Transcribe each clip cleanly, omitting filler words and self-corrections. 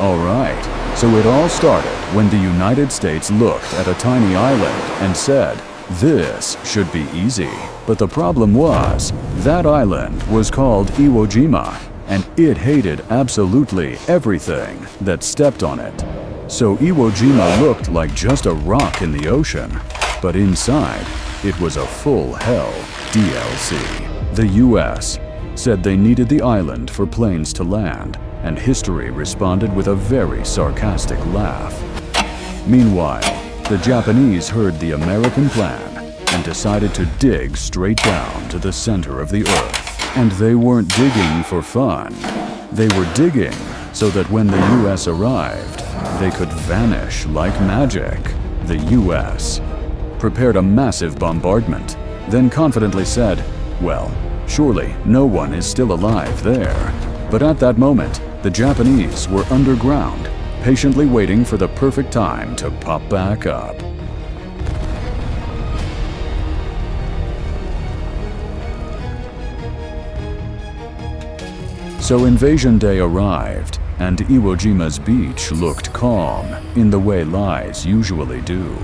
Alright, so it all started when the United States looked at a tiny island and said, this should be easy. But the problem was, that island was called Iwo Jima, and it hated absolutely everything that stepped on it. So Iwo Jima looked like just a rock in the ocean, but inside, it was a full hell DLC. The US said they needed the island for planes to land, and history responded with a very sarcastic laugh. Meanwhile, the Japanese heard the American plan and decided to dig straight down to the center of the Earth. And they weren't digging for fun. They were digging so that when the US arrived, they could vanish like magic. The US prepared a massive bombardment, then confidently said, well, surely no one is still alive there. But at that moment, the Japanese were underground, patiently waiting for the perfect time to pop back up. So Invasion Day arrived, and Iwo Jima's beach looked calm in the way lies usually do.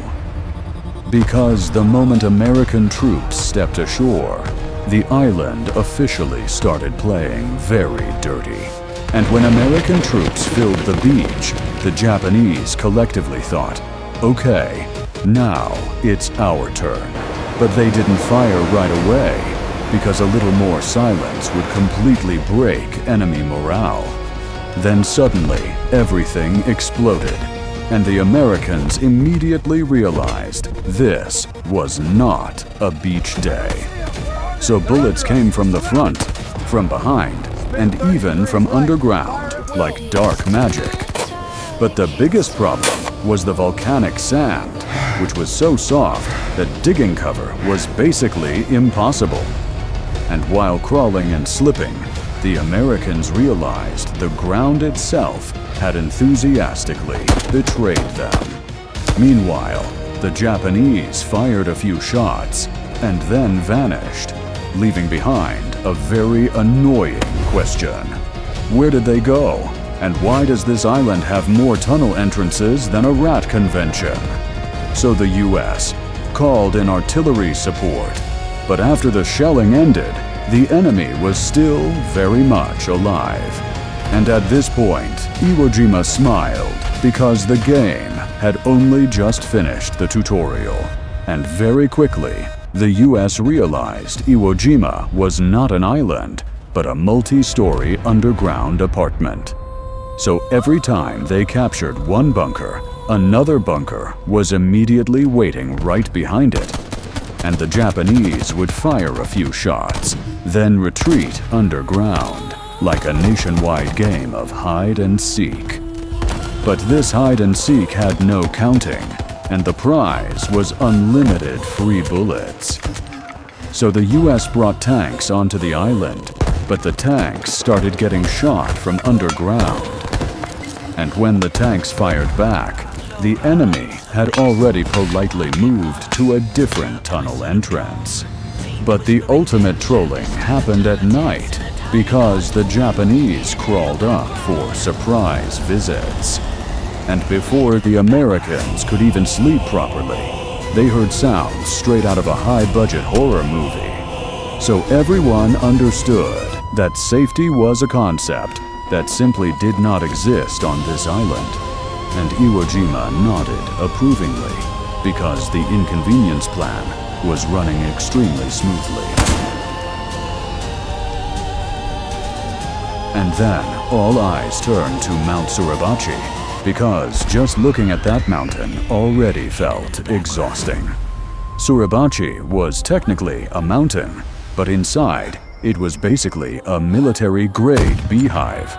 Because the moment American troops stepped ashore, the island officially started playing very dirty. And when American troops filled the beach, the Japanese collectively thought, okay, now it's our turn. But they didn't fire right away, because a little more silence would completely break enemy morale. Then suddenly, everything exploded, and the Americans immediately realized this was not a beach day. So bullets came from the front, from behind, and even from underground, like dark magic. But the biggest problem was the volcanic sand, which was so soft that digging cover was basically impossible. And while crawling and slipping, the Americans realized the ground itself had enthusiastically betrayed them. Meanwhile, the Japanese fired a few shots and then vanished, leaving behind a very annoying question. Where did they go? And why does this island have more tunnel entrances than a rat convention? So the US called in artillery support. But after the shelling ended, the enemy was still very much alive. And at this point, Iwo Jima smiled because the game had only just finished the tutorial. And very quickly, the US realized Iwo Jima was not an island, but a multi-story underground apartment. So every time they captured one bunker, another bunker was immediately waiting right behind it. And the Japanese would fire a few shots, then retreat underground, like a nationwide game of hide and seek. But this hide and seek had no counting, and the prize was unlimited free bullets. So the US brought tanks onto the island, but the tanks started getting shot from underground. And when the tanks fired back, the enemy had already politely moved to a different tunnel entrance. But the ultimate trolling happened at night because the Japanese crawled up for surprise visits. And before the Americans could even sleep properly, they heard sounds straight out of a high-budget horror movie. So everyone understood that safety was a concept that simply did not exist on this island. And Iwo Jima nodded approvingly because the inconvenience plan was running extremely smoothly. And then all eyes turned to Mount Suribachi because just looking at that mountain already felt exhausting. Suribachi was technically a mountain, but inside it was basically a military-grade beehive.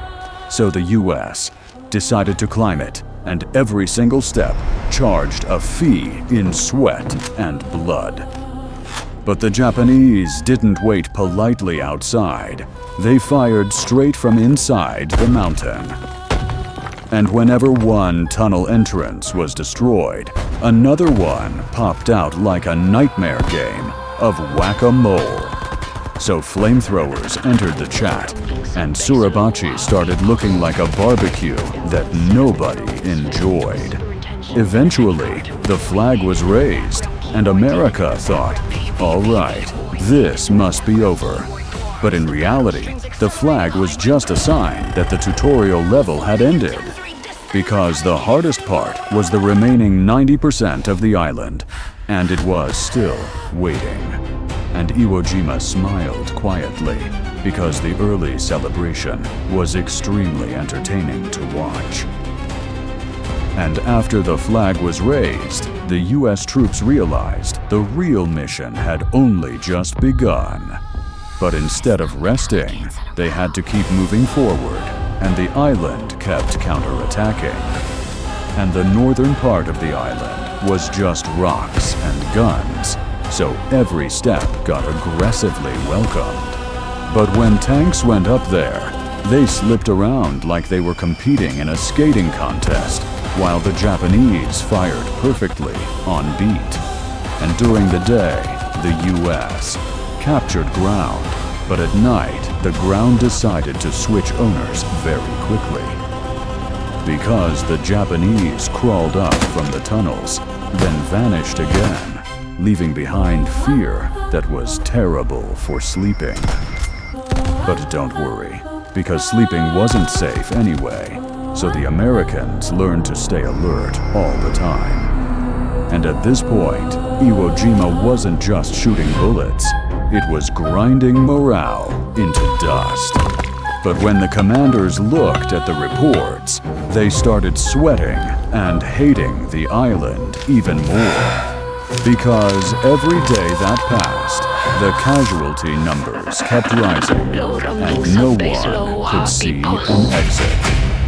So the US decided to climb it, and every single step charged a fee in sweat and blood. But the Japanese didn't wait politely outside. They fired straight from inside the mountain. And whenever one tunnel entrance was destroyed, another one popped out like a nightmare game of whack-a-mole. So flamethrowers entered the chat, and Suribachi started looking like a barbecue that nobody enjoyed. Eventually, the flag was raised, and America thought, all right, this must be over. But in reality, the flag was just a sign that the tutorial level had ended. Because the hardest part was the remaining 90% of the island, and it was still waiting. And Iwo Jima smiled quietly, because the early celebration was extremely entertaining to watch. And after the flag was raised, the US troops realized the real mission had only just begun. But instead of resting, they had to keep moving forward, and the island kept counterattacking. And the northern part of the island was just rocks and guns, so every step got aggressively welcomed. But when tanks went up there, they slipped around like they were competing in a skating contest, while the Japanese fired perfectly on beat. And during the day, the US captured ground, but at night, the ground decided to switch owners very quickly. Because the Japanese crawled up from the tunnels, then vanished again, leaving behind fear that was terrible for sleeping. But don't worry, because sleeping wasn't safe anyway, so the Americans learned to stay alert all the time. And at this point, Iwo Jima wasn't just shooting bullets, it was grinding morale into dust. But when the commanders looked at the reports, they started sweating and hating the island even more. Because every day that passed, the casualty numbers kept rising, and no one could see an exit.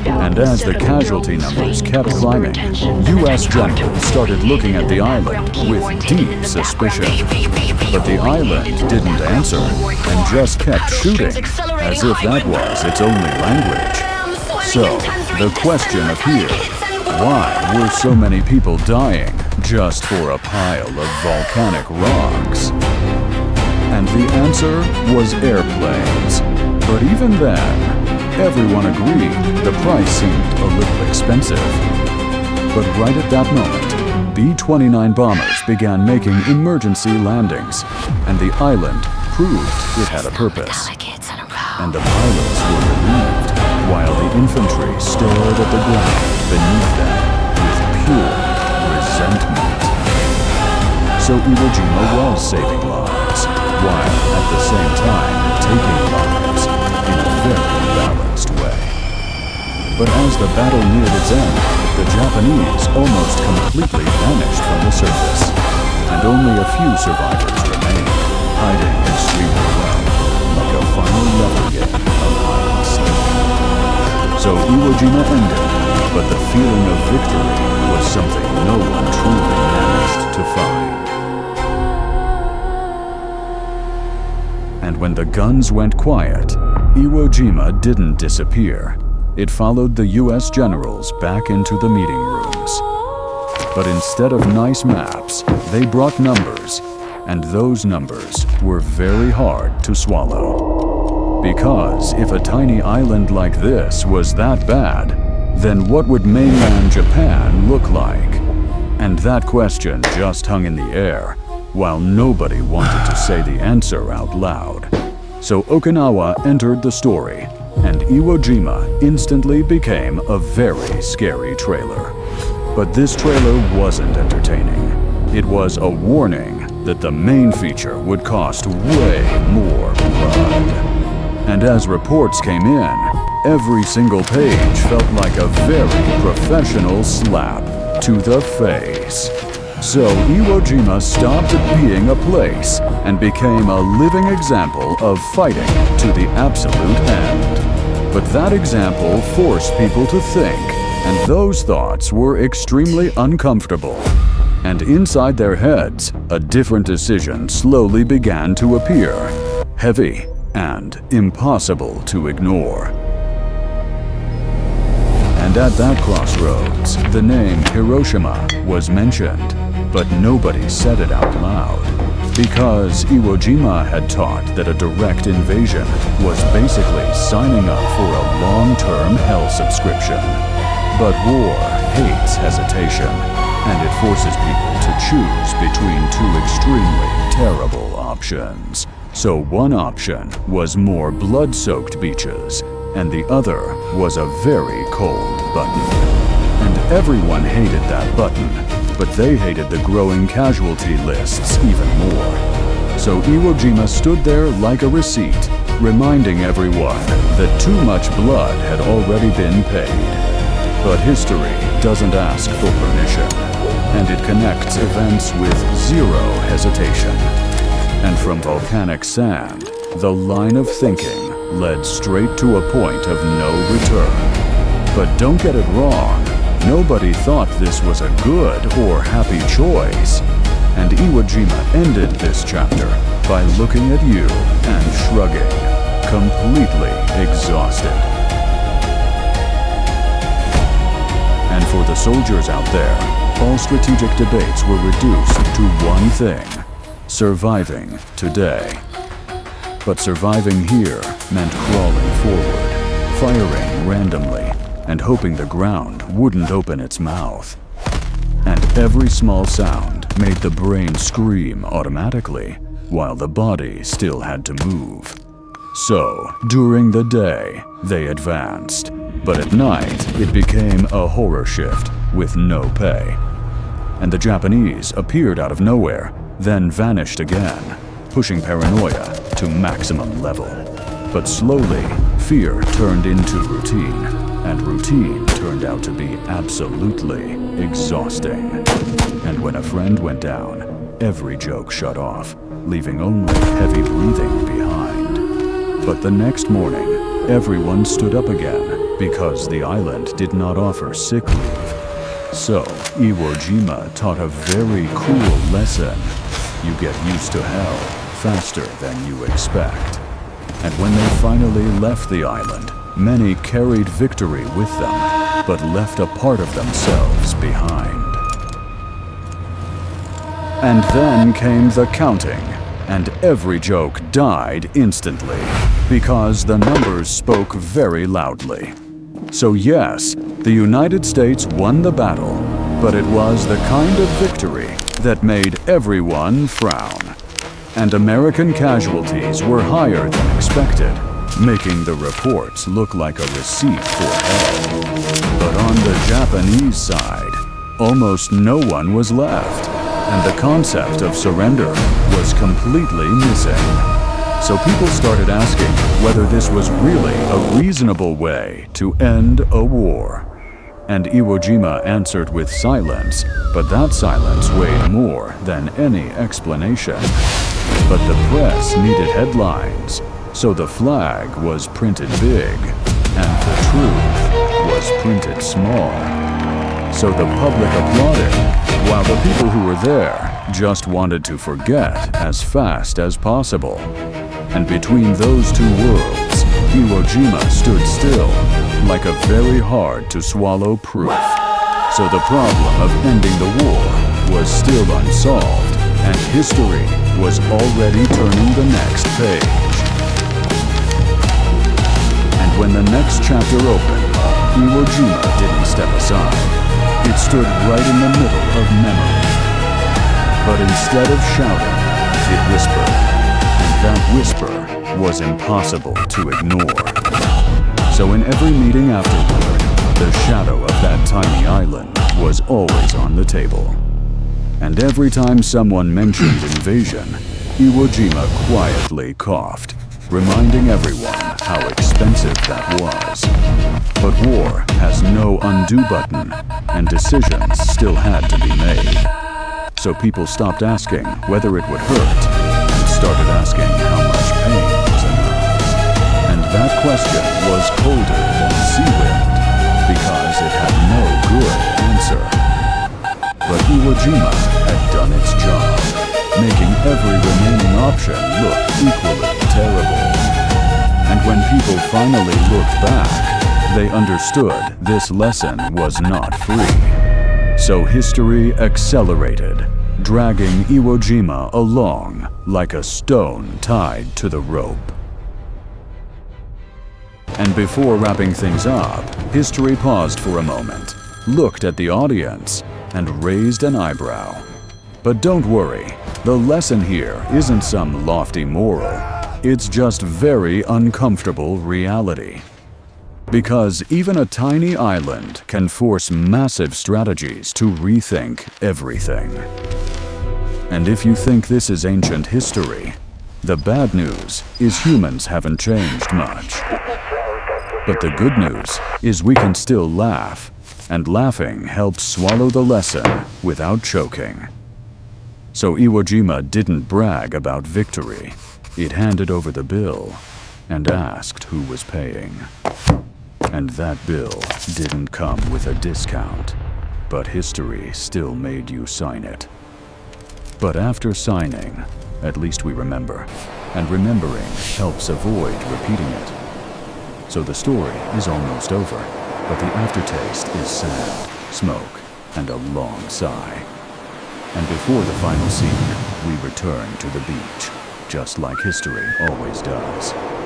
And as the casualty numbers kept climbing, US generals started looking at the island with deep suspicion. But the island didn't answer and just kept shooting, as if that was its only language. So, the question appeared, why were so many people dying just for a pile of volcanic rocks? And the answer was airplanes. But even then, everyone agreed the price seemed a little expensive. But right at that moment, B-29 bombers began making emergency landings, and the island proved it had a purpose. And the pilots were relieved, while the infantry stared at the ground beneath them with pure resentment. So Iwo Jima was saving lives, while at the same time taking lives in a very balanced way. But as the battle neared its end, the Japanese almost completely vanished from the surface, and only a few survivors remained, hiding extremely well, like a final level game of hide and seek. So Iwo Jima ended, but the feeling of victory was something no one truly managed to find. And when the guns went quiet, Iwo Jima didn't disappear. It followed the US generals back into the meeting rooms. But instead of nice maps, they brought numbers, and those numbers were very hard to swallow. Because if a tiny island like this was that bad, then what would mainland Japan look like? And that question just hung in the air, while nobody wanted to say the answer out loud. So Okinawa entered the story, and Iwo Jima instantly became a very scary trailer. But this trailer wasn't entertaining. It was a warning that the main feature would cost way more blood. And as reports came in, every single page felt like a very professional slap to the face. So Iwo Jima stopped being a place and became a living example of fighting to the absolute end. But that example forced people to think, and those thoughts were extremely uncomfortable. And inside their heads, a different decision slowly began to appear, heavy and impossible to ignore. And at that crossroads, the name Hiroshima was mentioned, but nobody said it out loud. Because Iwo Jima had taught that a direct invasion was basically signing up for a long-term hell subscription. But war hates hesitation, and it forces people to choose between two extremely terrible options. So one option was more blood-soaked beaches, and the other was a very cold button. And everyone hated that button, but they hated the growing casualty lists even more. So Iwo Jima stood there like a receipt, reminding everyone that too much blood had already been paid. But history doesn't ask for permission, and it connects events with zero hesitation. And from volcanic sand, the line of thinking led straight to a point of no return. But don't get it wrong, nobody thought this was a good or happy choice. And Iwo Jima ended this chapter by looking at you and shrugging, completely exhausted. And for the soldiers out there, all strategic debates were reduced to one thing: surviving today. But surviving here meant crawling forward, firing randomly, and hoping the ground wouldn't open its mouth. And every small sound made the brain scream automatically, while the body still had to move. So, during the day, they advanced, but at night it became a horror shift with no pay. And the Japanese appeared out of nowhere, then vanished again, pushing paranoia to maximum level. But slowly, fear turned into routine, and routine turned out to be absolutely exhausting. And when a friend went down, every joke shut off, leaving only heavy breathing behind. But the next morning, everyone stood up again because the island did not offer sick leave. So, Iwo Jima taught a very cruel lesson. You get used to hell faster than you expect. And when they finally left the island, many carried victory with them, but left a part of themselves behind. And then came the counting, and every joke died instantly, because the numbers spoke very loudly. So yes, the United States won the battle, but it was the kind of victory that made everyone frown. And American casualties were higher than expected, making the reports look like a receipt for hell. But on the Japanese side, almost no one was left, and the concept of surrender was completely missing. So people started asking whether this was really a reasonable way to end a war. And Iwo Jima answered with silence, but that silence weighed more than any explanation. But the press needed headlines, so the flag was printed big, and the truth was printed small. So the public applauded, while the people who were there just wanted to forget as fast as possible. And between those two worlds, Iwo Jima stood still, like a very hard-to-swallow proof. So the problem of ending the war was still unsolved, and history was already turning the next page. And when the next chapter opened, Iwo Jima didn't step aside. It stood right in the middle of memory. But instead of shouting, it whispered. And that whisper was impossible to ignore. So in every meeting afterward, the shadow of that tiny island was always on the table. And every time someone mentioned invasion, Iwo Jima quietly coughed, reminding everyone how expensive that was. But war has no undo button, and decisions still had to be made. So people stopped asking whether it would hurt, and started asking how much pain was enough. And that question was colder than sea wind, because it had no good answer. But Iwo Jima had done its job, making every remaining option look equally terrible. And when people finally looked back, they understood this lesson was not free. So history accelerated, dragging Iwo Jima along like a stone tied to the rope. And before wrapping things up, history paused for a moment, looked at the audience, and raised an eyebrow. But don't worry, the lesson here isn't some lofty moral. It's just very uncomfortable reality. Because even a tiny island can force massive strategies to rethink everything. And if you think this is ancient history, the bad news is humans haven't changed much. But the good news is we can still laugh, and laughing helps swallow the lesson without choking. So Iwo Jima didn't brag about victory. It handed over the bill and asked who was paying. And that bill didn't come with a discount, but history still made you sign it. But after signing, at least we remember, and remembering helps avoid repeating it. So the story is almost over, but the aftertaste is sand, smoke, and a long sigh. And before the final scene, we return to the beach, just like history always does.